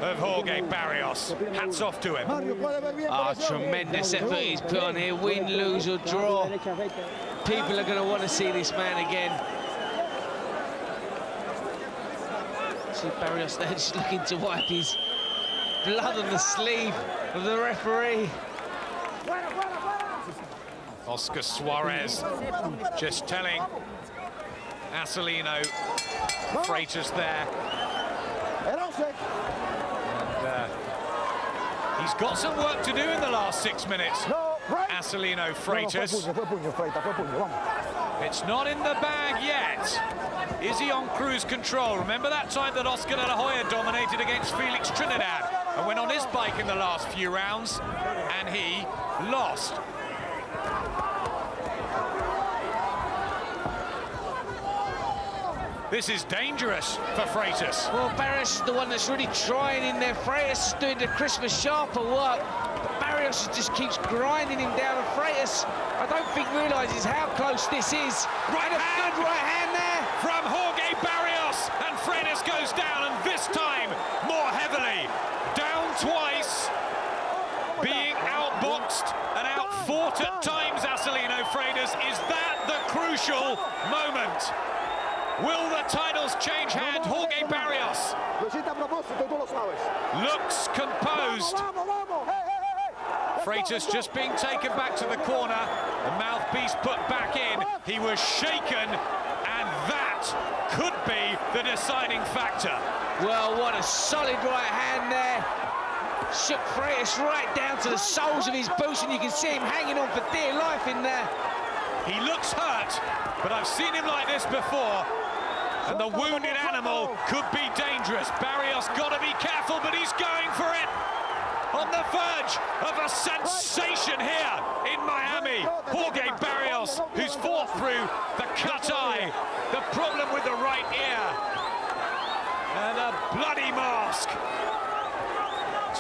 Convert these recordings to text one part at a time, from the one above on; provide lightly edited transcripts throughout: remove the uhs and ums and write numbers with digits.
of Jorge Barrios. Hats off to him. Tremendous effort he's put on here. Win, lose or draw. People are going to want to see this man again. See Barrios there just looking to wipe his blood on the sleeve of the referee. Oscar Suarez just telling Acelino, Freitas there. And he's got some work to do in the last 6 minutes. Acelino, Freitas. It's not in the bag yet. Is he on cruise control? Remember that time that Oscar de la Hoya dominated against Felix Trinidad and went on his bike in the last few rounds, and he lost. This is dangerous for Freitas. Well, Barrios is the one that's really trying in there. Freitas is doing the crisper, sharper work, but Barrios just keeps grinding him down. And Freitas, I don't think realises how close this is. Right hand, good right hand there from Jorge Barrios, and Freitas goes down, and this time more heavily. Down twice, being outboxed and outfought at times. Acelino, Freitas, is that the crucial moment? Will the titles change hand? Jorge Barrios looks composed. Freitas just being taken back to the corner. The mouthpiece put back in. He was shaken, and that could be the deciding factor. Well, what a solid right hand there. Shook Freitas right down to the soles of his boots, and you can see him hanging on for dear life in there. He looks hurt, but I've seen him like this before. And the wounded animal could be dangerous. Barrios got to be careful, but he's going for it. On the verge of a sensation here in Miami. Jorge Barrios, who's fought through the cut eye, the problem with the right ear, and a bloody mask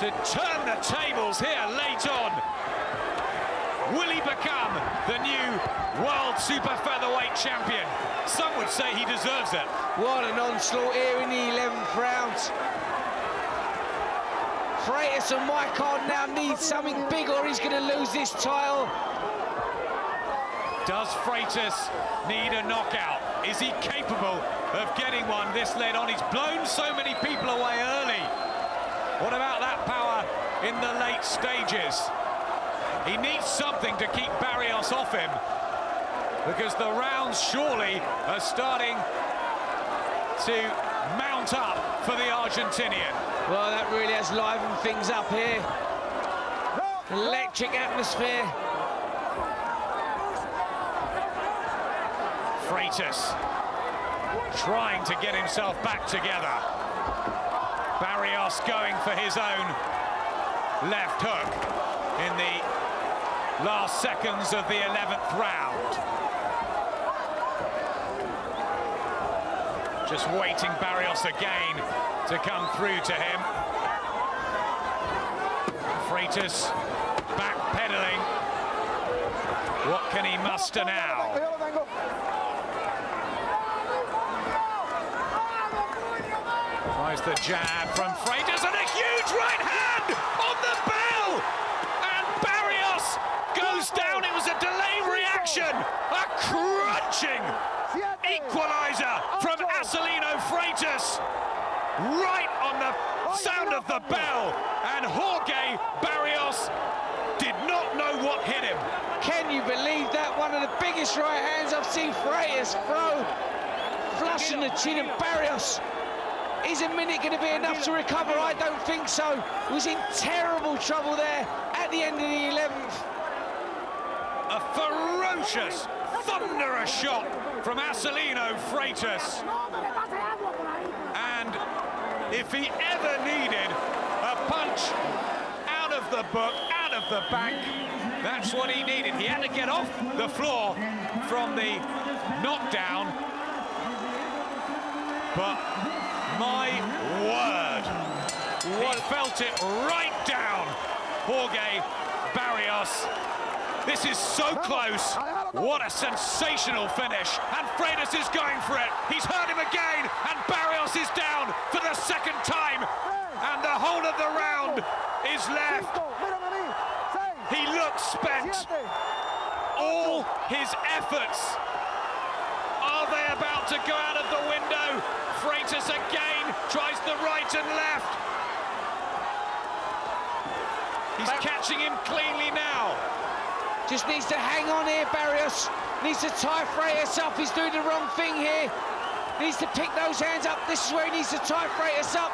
to turn the tables here late on. Will he become the new world super featherweight champion? Some would say he deserves it. What an onslaught here in the 11th round. Freitas and Mycon now need something big or he's going to lose this title. Does Freitas need a knockout? Is he capable of getting one this late on? He's blown so many people away early. What about that power in the late stages? He needs something to keep Barrios off him, because the rounds surely are starting to mount up for the Argentinian. Well, that really has livened things up here. Electric atmosphere. Freitas trying to get himself back together. Barrios going for his own left hook in the last seconds of the 11th round. Just waiting Barrios again to come through to him. Freitas backpedaling. What can he muster now? Tries the jab from Freitas, and a huge right hand on the bell! And Barrios goes down. It was a delayed reaction. A crunching equalizer from Acelino Freitas. Right on the sound of the bell. And Jorge Barrios did not know what hit him. Can you believe that? One of the biggest right hands I've seen Freitas throw. Flushing the chin of Barrios. Is a minute going to be enough to recover? I don't think so. He was in terrible trouble there at the end of the 11th. A ferocious, thunderous shot from Acelino Freitas. And if he ever needed a punch out of the book, out of the bank, that's what he needed. He had to get off the floor from the knockdown. But my word, he felt it right down, Jorge Barrios. This is so close. What a sensational finish. And Freitas is going for it. He's hurt him again, and Barrios is down for the second time. And the whole of the round is left. He looks spent. All his efforts, are they about to go out of the window? Freitas again tries the right and left. He's catching him cleanly now. Just needs to hang on here, Barrios. Needs to tie Freitas up. He's doing the wrong thing here. Needs to pick those hands up. This is where he needs to tie Freitas up.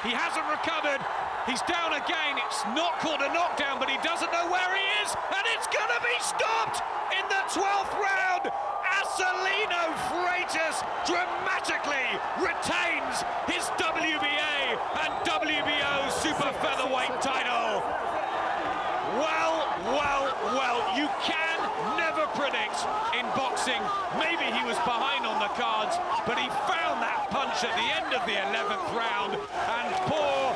He hasn't recovered. He's down again. It's not called a knockdown, but he doesn't know where he is, and it's gonna be stopped in the 12th round. Acelino Freitas dramatically retains his WBA and WBO super featherweight title. Well, you can never predict in boxing. Maybe he was behind on the cards, but he found that punch at the end of the 11th round, and poor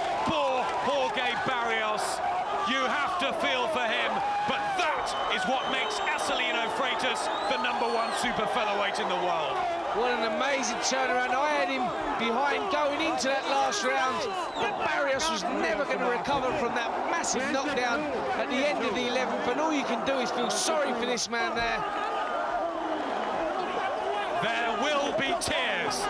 Jorge Barrios, you have to feel for him, but that is what makes Acelino Freitas the #1 super featherweight in the world. What an amazing turnaround. I had him behind going into that last round, but Barrios was never going to recover from that massive knockdown at the end of the 11th, and all you can do is feel sorry for this man there. There will be tears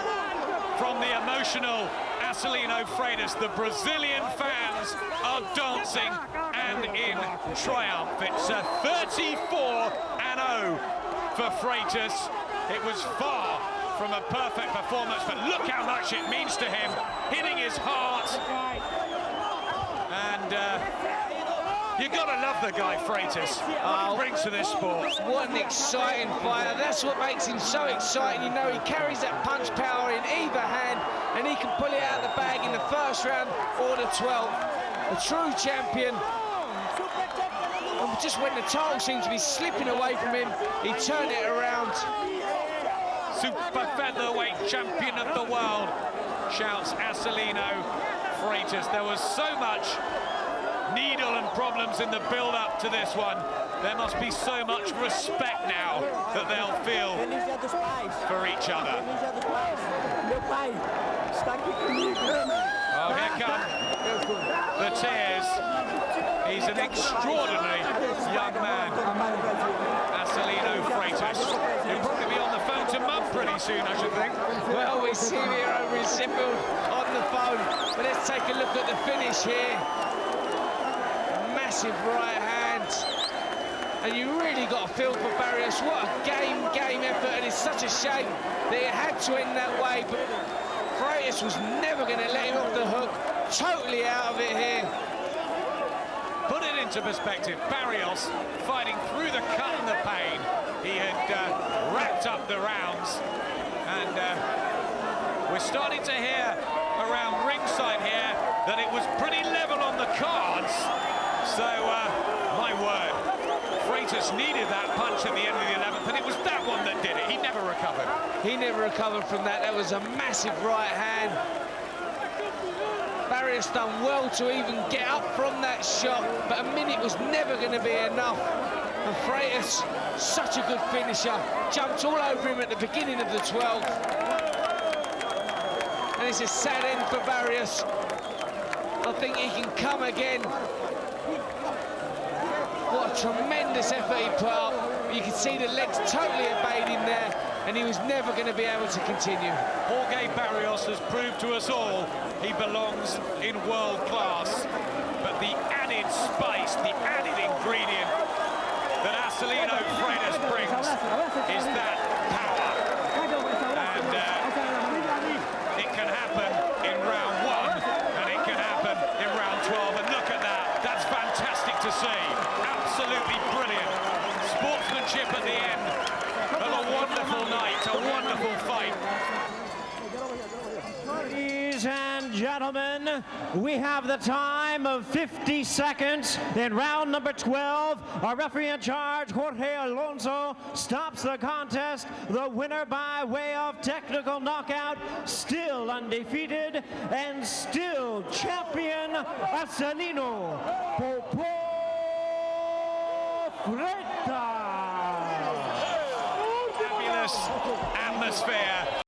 from the emotional Acelino Freitas. The Brazilian fans are dancing and in triumph. It's a 34-0 for Freitas. It was far from a perfect performance, but look how much it means to him, hitting his heart. And you gotta love the guy, Freitas. What he brings to this sport. What an exciting fighter. That's what makes him so exciting. You know, he carries that punch power in either hand, and he can pull it out of the bag in the first round or the 12th. A true champion. And just when the title seemed to be slipping away from him, he turned it around. Super featherweight champion of the world, shouts Acelino Freitas. There was so much needle and problems in the build-up to this one. There must be so much respect now that they'll feel for each other. Oh, here come the tears. He's an extraordinary young man, Acelino Freitas. He'll probably be on the phone to Mum pretty soon, I should think. Well, we see him here over his Zimbel on the phone. But let's take a look at the finish here. Massive right hand. And you really got a feel for Barrios. What a game effort, and it's such a shame that it had to end that way. But Freitas was never going to let him off the hook. Totally out of it here. Put it into perspective, Barrios fighting through the cut and the pain. He had racked up the rounds, and we're starting to hear around ringside here that it was pretty level on the cards. So, my word, Freitas needed that punch at the end of the 11th, and it was that one that did it. He never recovered. He never recovered from that. That was a massive right hand. Barrios done well to even get up from that shot, but a minute was never going to be enough. And Freitas, such a good finisher, jumped all over him at the beginning of the 12th. And it's a sad end for Barrios. I think he can come again. What a tremendous effort he put up. You can see the legs totally obeyed him there, and he was never going to be able to continue. Jorge Barrios has proved to us all he belongs in world class, but the added spice, the added ingredient that Acelino Freitas brings is that power. And it can happen in round 1, and it can happen in round 12, and look at that. That's fantastic to see. Absolutely brilliant. Sportsmanship at the end of a wonderful night, a wonderful fight. Ladies and gentlemen, we have the time of 50 seconds in round number 12. Our referee in charge, Jorge Alonso, stops the contest. The winner by way of technical knockout, still undefeated and still champion, Acelino Freitas. Fabulous atmosphere.